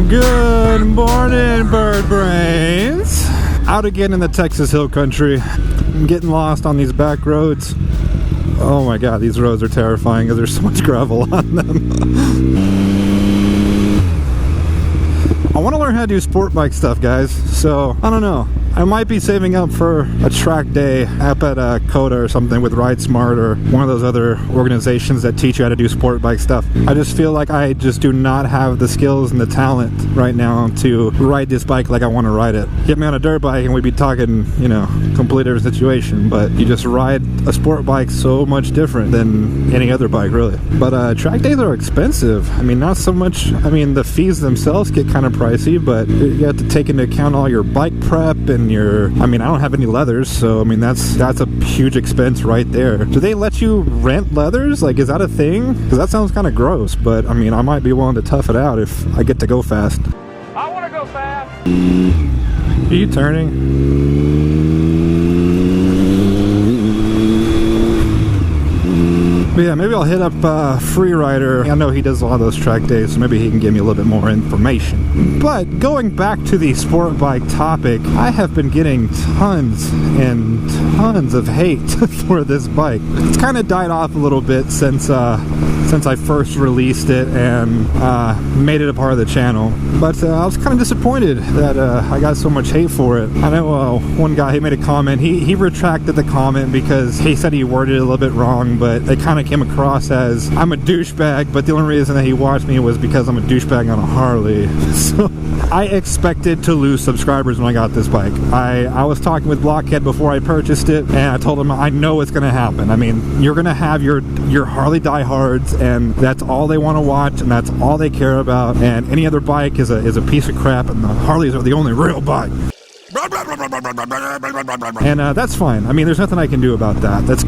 Good morning, bird brains. Out again in the Texas Hill Country. I'm getting lost on these back roads. Oh my god, these roads are terrifying because there's so much gravel on them. I want to learn how to do sport bike stuff, guys, so I don't know. I might be saving up for a track day up at Coda or something with Ride Smart or one of those other organizations that teach you how to do sport bike stuff. I just feel like I just do not have the skills and the talent right now to ride this bike like I want to ride it. Get me on a dirt bike and we'd be talking, you know, complete different situation, but you just ride a sport bike so much different than any other bike, really. But track days are expensive. I mean, not so much, I mean, the fees themselves get kind of pricey, but you have to take into account all your bike prep and I mean, I don't have any leathers, so I mean that's a huge expense right there. Do they let you rent leathers? Like, is that a thing? Because that sounds kind of gross, but I mean, I might be willing to tough it out if I get to go fast. I want to go fast. Are you turning? But yeah, maybe I'll hit up Freerider. I know he does a lot of those track days, so maybe he can give me a little bit more information. But going back to the sport bike topic, I have been getting tons and tons of hate for this bike. It's kind of died off a little bit since I first released it and made it a part of the channel. But I was kind of disappointed that I got so much hate for it. I know one guy, he made a comment. He retracted the comment because he said he worded it a little bit wrong, but it kind of came across as I'm a douchebag, but the only reason that he watched me was because I'm a douchebag on a Harley. So I expected to lose subscribers when I got this bike. I was talking with Blockhead before I purchased it, and I told him I know it's going to happen. I mean, you're going to have your Harley diehards, and that's all they want to watch, and that's all they care about, and any other bike is a piece of crap, and the Harleys are the only real bike. And that's fine. I mean, there's nothing I can do about that. It's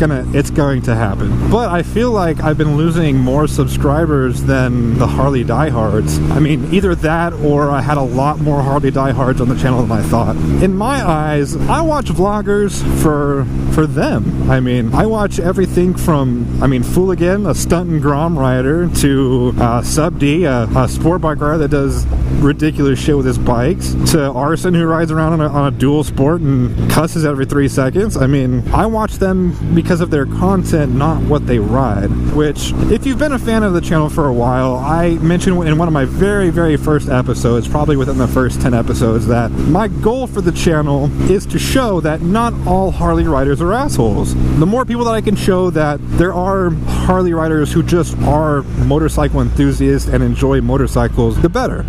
going to happen. But I feel like I've been losing more subscribers than the Harley diehards. I mean, either that or I had a lot more Harley diehards on the channel than I thought. In my eyes, I watch vloggers for them. I mean, I watch everything from, I mean, Fooligan, a stunt and grom rider, to Sub D, a sport bike rider that does ridiculous shit with his bikes, to Arson, who rides around on a dual sport and cusses every 3 seconds. I mean, I watch them because of their content, not what they ride. Which, if you've been a fan of the channel for a while, I mentioned in one of my very, very first episodes, probably within the first 10 episodes, that my goal for the channel is to show that not all Harley riders are assholes. The more people that I can show that there are Harley riders who just are motorcycle enthusiasts and enjoy motorcycles, the better.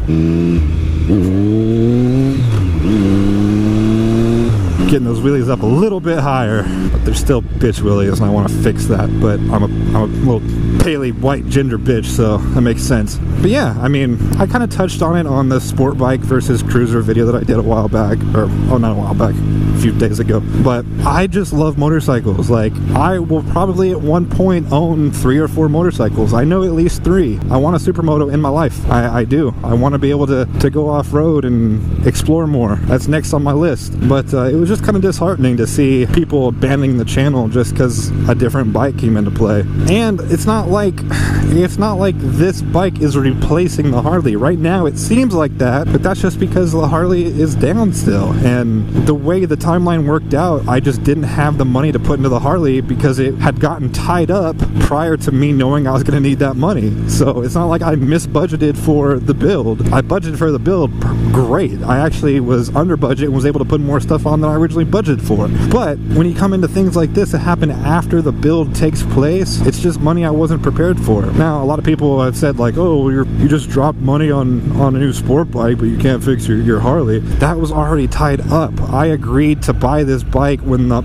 Getting those wheelies up a little bit higher, but they're still bitch wheelies, and I want to fix that. But I'm a little paley white ginger bitch, so that makes sense. But yeah, I mean, I kind of touched on it on the sport bike versus cruiser video that I did a while back, or not a while back, a few days ago. But I just love motorcycles. Like, I will probably at one point own 3 or 4 motorcycles. I know at least 3. I want a supermoto in my life. I do. I want to be able to go off-road and explore more. That's next on my list. But it was just kind of disheartening to see people abandoning the channel just because a different bike came into play. And it's not like this bike is replacing the Harley. Right now it seems like that, but that's just because the Harley is down still. And the way the timeline worked out, I just didn't have the money to put into the Harley because it had gotten tied up prior to me knowing I was going to need that money. So it's not like I misbudgeted for the build. I budgeted for the build great. I actually was under budget and was able to put more stuff on than I originally budgeted for. But when you come into things like this that happen after the build takes place, it's just money I wasn't prepared for. Now, a lot of people have said like, oh, you just dropped money on a new sport bike, but you can't fix your Harley. That was already tied up. I agreed to buy this bike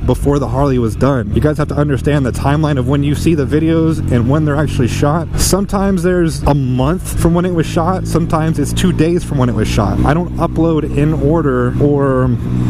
before the Harley was done. You guys have to understand the timeline of when you see the videos and when they're actually shot. Sometimes there's a month from when it was shot. Sometimes it's 2 days from when it was shot. I don't upload in order or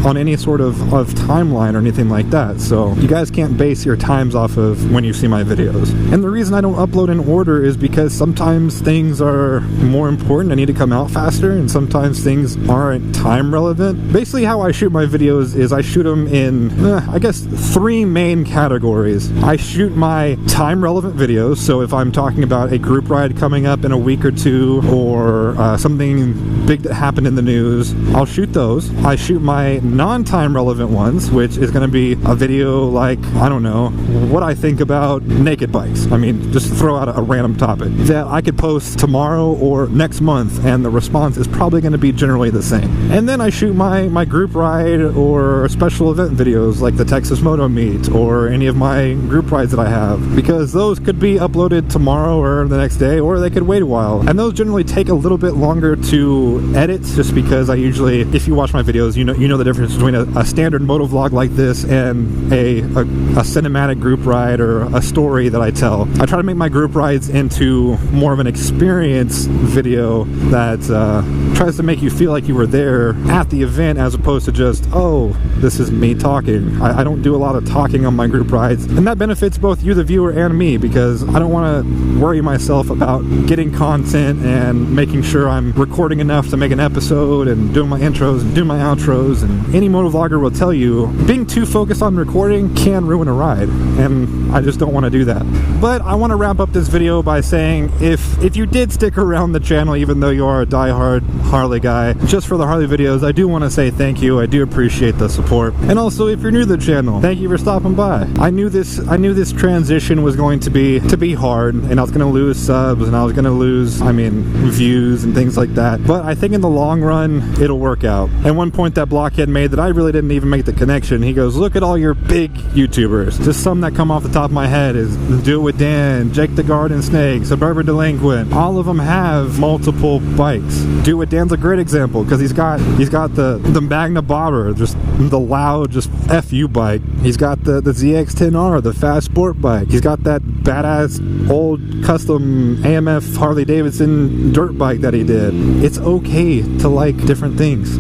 on any sort of timeline or anything like that. So you guys can't base your times off of when you see my videos. And the reason I don't upload in order is because sometimes things are more important. I need to come out faster, and sometimes things aren't time relevant. Basically, how I shoot my videos is I shoot them in, I guess, 3 main categories. I shoot my time-relevant videos, so if I'm talking about a group ride coming up in a week or 2, or something big that happened in the news, I'll shoot those. I shoot my non-time relevant ones, which is going to be a video like, I don't know, what I think about naked bikes. I mean, just throw out a random topic that I could post tomorrow or next month, and the response is probably going to be generally the same. And then I shoot my group ride or special event videos like the Texas Moto Meet or any of my group rides that I have, because those could be uploaded tomorrow or the next day, or they could wait a while. And those generally take a little bit longer to edit, just because I usually, if you watch my videos, you know the difference between a standard motovlog like this and a cinematic group ride or a story that I tell. I try to make my group rides into more of an experience video that tries to make you feel like you were there at the event, as opposed to just, oh, this is me talking. I don't do a lot of talking on my group rides, and that benefits both you, the viewer, and me, because I don't want to worry myself about getting content and making sure I'm recording enough to make an episode and doing my intros and doing my outros. And any motovlogger will tell you, being too focused on recording can ruin a ride, and I just don't want to do that. But I want to wrap up this video by saying, if you did stick around the channel, even though you are a diehard Harley guy, just for the Harley videos, I do want to say thank you. I do appreciate the support. And also, if you're new to the channel, thank you for stopping by. I knew this transition was going to be hard, and I was going to lose subs, and I was going to lose, views and things like that. But I think in the long run, it'll work out. And one point that Blockhead made that I really didn't even make the connection, he goes, look at all your big YouTubers. Just some that come off the top of my head is Do It With Dan, Jake the Garden Snake, Suburban Delinquent. All of them have multiple bikes. Do It With Dan's a great example, because he's got the Magna Bobber, just the loud, just FU bike. He's got the ZX-10R, the fast sport bike. He's got that badass old custom AMF Harley Davidson dirt bike that he did. It's okay to like different things.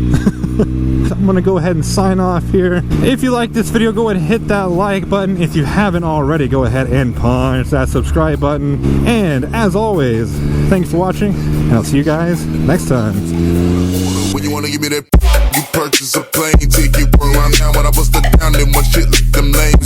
I'm gonna go ahead and sign off here. If you like this video, go ahead and hit that like button. If you haven't already, go ahead and punch that subscribe button. And as always, thanks for watching, and I'll see you guys next time. When you wanna give me that, you purchase a plane ticket. Around now when I bust it down, then one shit, them lame.